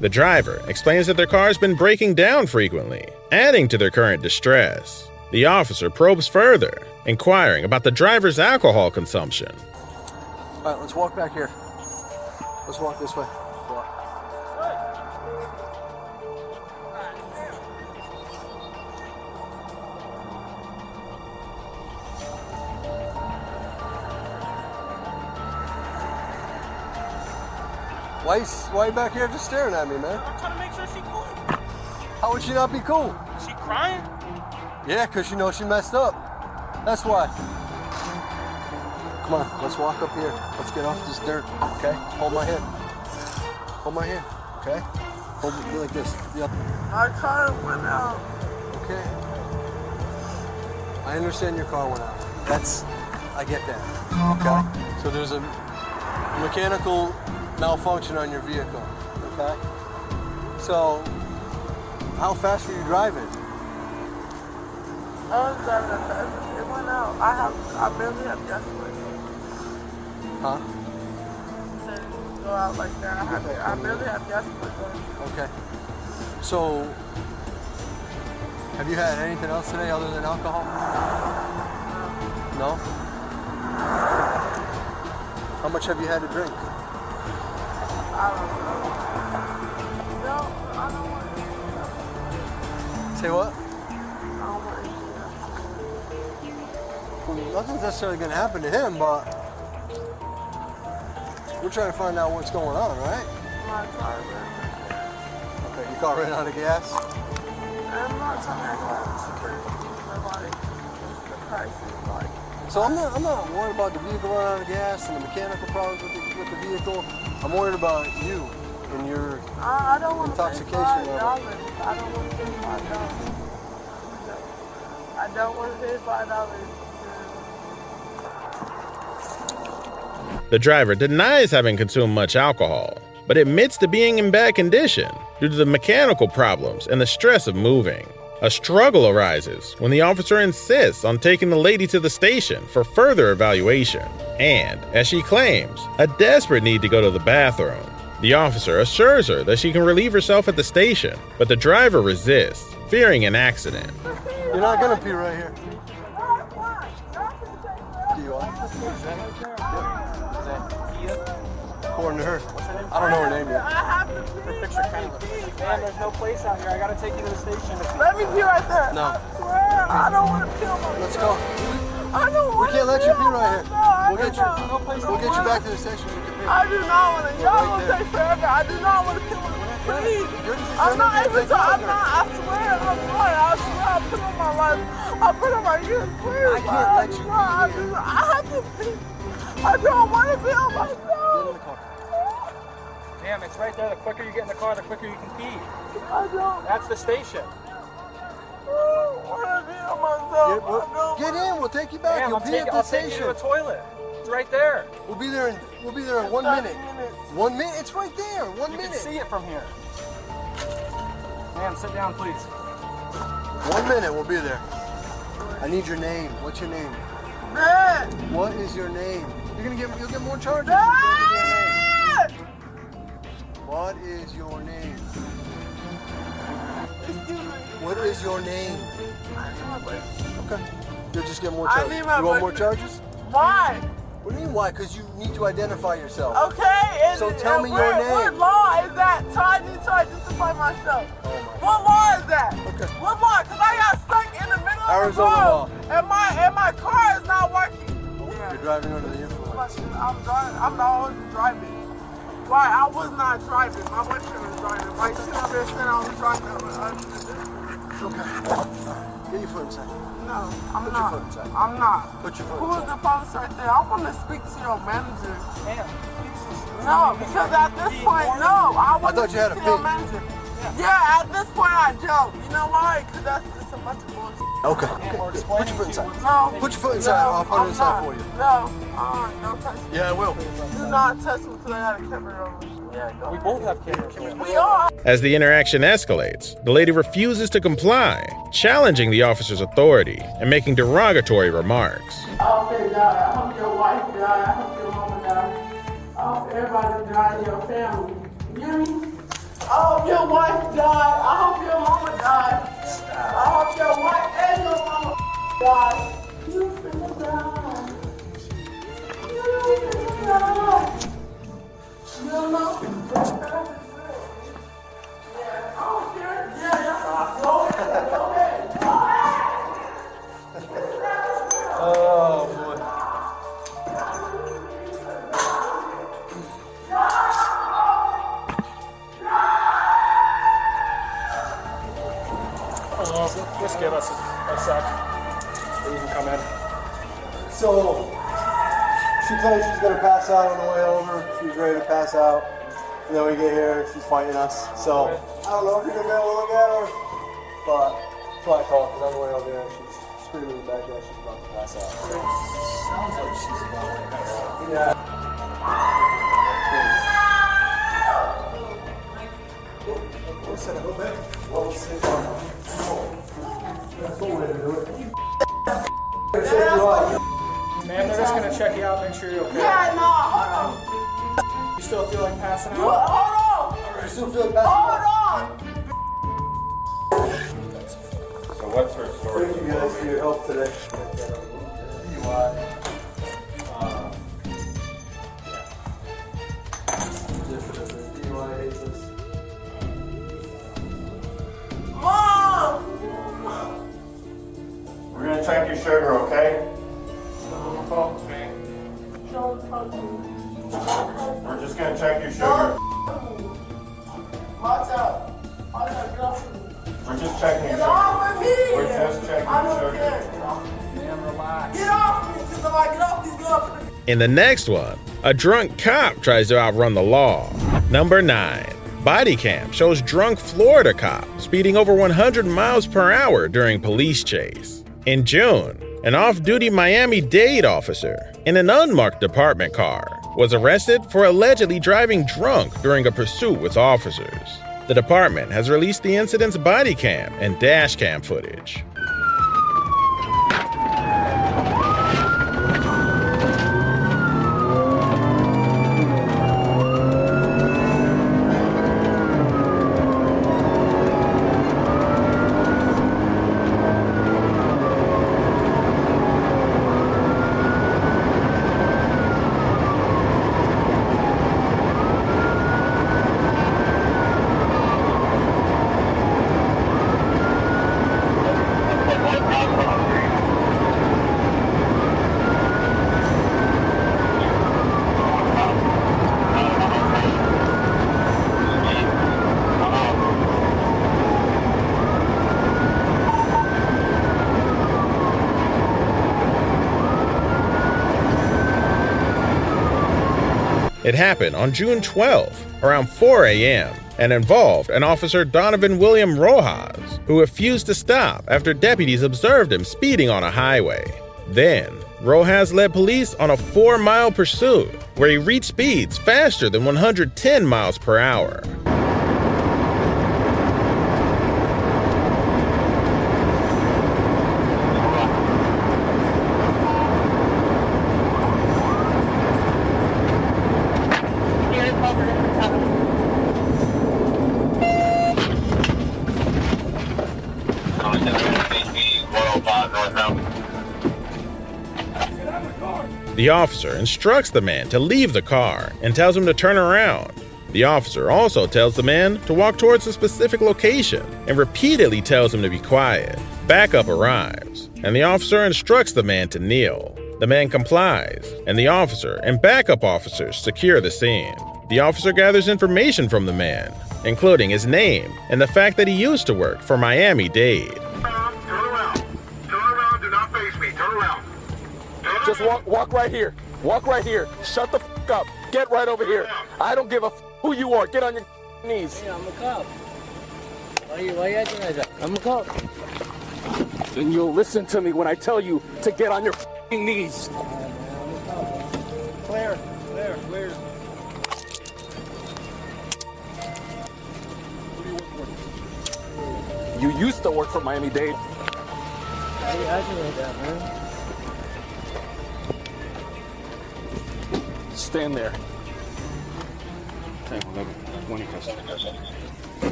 The driver explains that their car's been breaking down frequently, adding to their current distress. The officer probes further, inquiring about the driver's alcohol consumption. All right, let's walk back here. Let's walk this way. Walk. Why you back here just staring at me, man? I'm trying to make sure she's cool. How would she not be cool? She crying? Yeah, because she knows she messed up. That's why. Come on, let's walk up here. Let's get off this dirt, okay? Hold my hand. Hold my hand, okay? Hold me like this. Yep. My car went out. Okay. I understand your car went out. I get that, okay? So there's a mechanical malfunction on your vehicle, okay? So, how fast were you driving? I was driving that fast. It went out. I barely have gas money. Huh? Said it would go out like that. I barely have gas money. Okay. So, have you had anything else today other than alcohol? No? How much have you had to drink? I don't know. No, I don't want to. Say what? I don't want to. Well, nothing's necessarily going to happen to him, but we're trying to find out what's going on, right? My car ran out of gas. Okay, your car ran out of gas? I'm not talking about security, but like, the price is like. So I'm not worried about the vehicle running out of gas and the mechanical problems with the vehicle. I'm worried about you and your I don't want intoxication to pay $5. level. I don't want to pay $5. I don't want to pay $5. The driver denies having consumed much alcohol, but admits to being in bad condition due to the mechanical problems and the stress of moving. A struggle arises when the officer insists on taking the lady to the station for further evaluation, and, as she claims, a desperate need to go to the bathroom. The officer assures her that she can relieve herself at the station, but the driver resists, fearing an accident. You're not gonna pee right here. Do you want? According to her. I don't know her name yet. Man, there's no place out here. I gotta take you to the station. Let me pee right there. No. I swear, I don't want to kill myself. Let's go. I don't We want can't let you pee right here. No, We'll get you back to the station. You can pee. I do not want to. Y'all gonna take forever. I do not want to kill myself. Please. I'm not able to. I'm not. I swear. I'm not. I swear. I put on my life. I put on my youth. Please. I can't let you pee. I have to pee. I don't want to be on myself. Damn, it's right there. The quicker you get in the car, the quicker you can pee. I don't. That's the station. want to be on myself. Get in. We'll take you back. You'll pee at the I'll take you station. to the toilet. It's right there. We'll be there in 1 minute. 1 minute? It's right there. 1 minute. You can see it from here. Ma'am, sit down, please. 1 minute. We'll be there. I need your name. What's your name? Dad. What is your name? You'll get more charges. Dad. What is your name? What is your name? Okay. You'll just get more charges. You want more charges? Why? What do you mean why? Because you need to identify yourself. Okay. So tell me your name. What law is that? So I need to identify myself. What law is that? Okay. What law? Because I got stuck in the middle of Arizona the law. road. And my car is not working. You're driving under the influence. I'm driving. I'm not always driving. Why? I was not driving. My boyfriend was driving. Like, she up there saying I was driving. Okay. Get your foot inside. No, I'm Put not. your foot inside. I'm not. Put your foot Who is inside. the police right there? I want to speak to your manager. Damn. No, because at this point, no. I want to thought you had speak a to your pig. manager. Yeah, at this point I don't. You know why? Because that's just a bunch of bullshit. Okay. Put your foot inside. No. Put your foot inside. I'll put it inside for you. No. Don't touch me. Yeah, I will. Do not touch me because I got a camera on me. Yeah, go. We both have cameras. We are. As the interaction escalates, the lady refuses to comply, challenging the officer's authority and making derogatory remarks. I hope they die. I hope your wife die. I hope your mama die. I hope everybody die in your family. You hear me? I hope your wife die. I hope your mama die. I hope your wife and your mama die. You finna die. You finna die. You don't know? Yeah, I don't care. Yeah, go ahead. Go ahead. Go ahead. Oh, boy. Just give us a sec. You can come in. So, she told us she's going to pass out on the way over. She's ready to pass out. And then we get here, she's fighting us. So, I don't know if you're going to be able to look at her, but that's why I called, because on the way over there, she's screaming in the back there, she's about to pass out. Sounds like she's about to pass out. Yeah. Man, they're just gonna check you out, make sure you're okay. Yeah, no, hold on. You still feel like passing out? Hold on. You still feel bad? Hold on. So what's her story? Thank you guys for your help today. Mom! We're gonna check your sugar, okay? We're just gonna check your sugar. Watch out. Watch out, get off of me. We're just checking your Get off sugar. of me! We're just checking I your don't sugar. care. Get off of me. Damn, relax. Get off me, because if I get off these girls, In the next one, a drunk cop tries to outrun the law. Number 9. Bodycam shows drunk Florida cop speeding over 100 miles per hour during police chase. In June, an off-duty Miami-Dade officer in an unmarked department car was arrested for allegedly driving drunk during a pursuit with officers. The department has released the incident's body cam and dash cam footage. It happened on June 12, around 4 a.m., and involved an officer Donovan William Rojas, who refused to stop after deputies observed him speeding on a highway. Then, Rojas led police on a 4-mile pursuit, where he reached speeds faster than 110 miles per hour. The officer instructs the man to leave the car and tells him to turn around. The officer also tells the man to walk towards a specific location and repeatedly tells him to be quiet. Backup arrives, and the officer instructs the man to kneel. The man complies, and the officer and backup officers secure the scene. The officer gathers information from the man, including his name and the fact that he used to work for Miami-Dade. Just walk right here. Walk right here. Shut the f up. Get right over here. I don't give a f who you are. Get on your knees. Yeah, I'm a cop. Why you acting like that? I'm a cop. Then you'll listen to me when I tell you to get on your knees. Clear. You used to work for Miami-Dade. Why you acting like that, man? Stand there.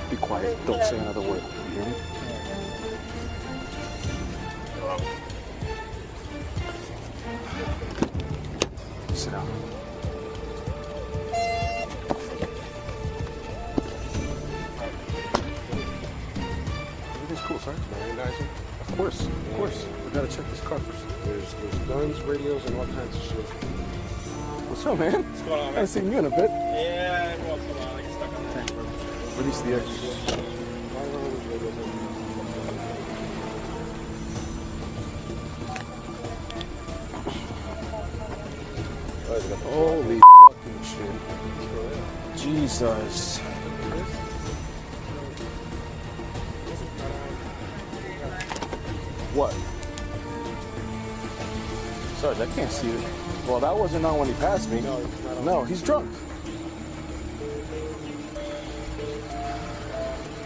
Be quiet. Don't say another word. You hear me? Sit down. Everything's cool, sir. Of course. We gotta check this car first. There's guns, radios, and all kinds of shit. What's up, man? What's going on, man? I haven't seen you in a bit. Yeah, every once in a while I get stuck on the tank, bro. Release the edge. Holy fucking shit. Jesus. What? Sarge, I can't see it. Well, that wasn't on when he passed me. No, he's drunk.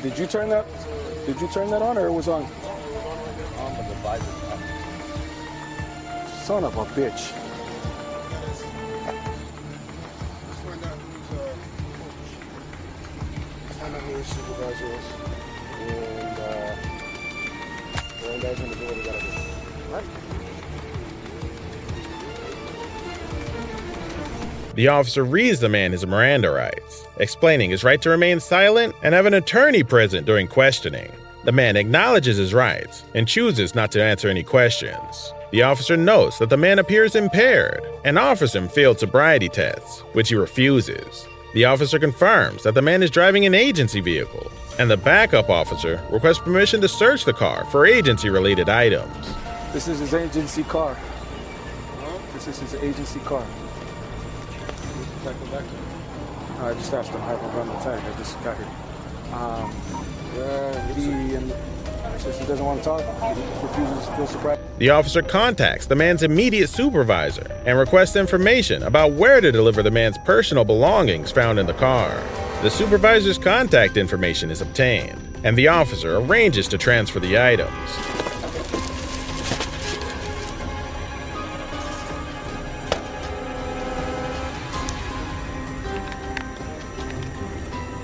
Did you turn that on, or it was on? On, but the visor's up. Son of a bitch. Find out who his supervisor is. And one guy's gonna do what he gotta do. Right? The officer reads the man his Miranda rights, explaining his right to remain silent and have an attorney present during questioning. The man acknowledges his rights and chooses not to answer any questions. The officer notes that the man appears impaired and offers him field sobriety tests, which he refuses. The officer confirms that the man is driving an agency vehicle, and the backup officer requests permission to search the car for agency-related items. This is his agency car. This is his agency car. I just asked him how to run the tag. I just got here. He says he doesn't want to talk. He refuses to feel surprised. the officer contacts the man's immediate supervisor and requests information about where to deliver the man's personal belongings found in the car. The supervisor's contact information is obtained, and the officer arranges to transfer the items.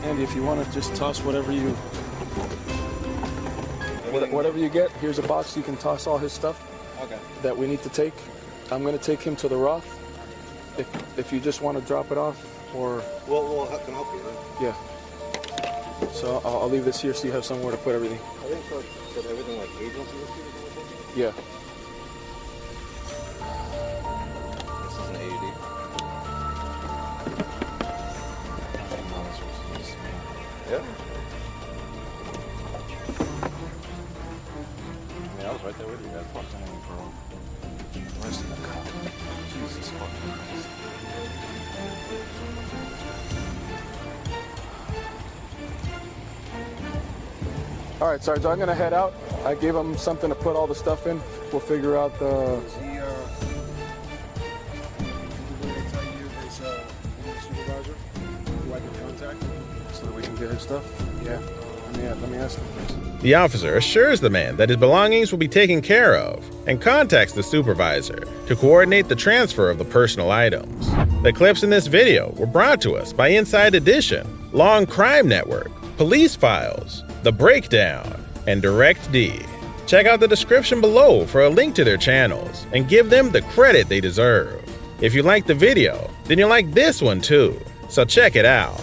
Andy, if you want to just toss whatever you get, here's a box. You can toss all his stuff that we need to take. I'm going to take him to the Roth. If you just want to drop it off, or We'll can help you, right? yeah. So I'll leave this here so you have somewhere to put everything. I think so everything like agency. Yeah. This is an AED. Yeah. I mean, I was right there with you. That fucking name, bro. The rest of the cop. Jesus fucking Christ. All right, Sarge, I'm going to head out. I gave him something to put all the stuff in. We'll figure out the... Is he, tell you his supervisor? Who I can contact? So that we can get his stuff? Yeah. Let me ask him first. The officer assures the man that his belongings will be taken care of and contacts the supervisor to coordinate the transfer of the personal items. The clips in this video were brought to us by Inside Edition, Law&Crime Network, Police Files, The Breakdown, and Direct D. Check out the description below for a link to their channels and give them the credit they deserve. If you like the video, then you'll like this one too, so check it out.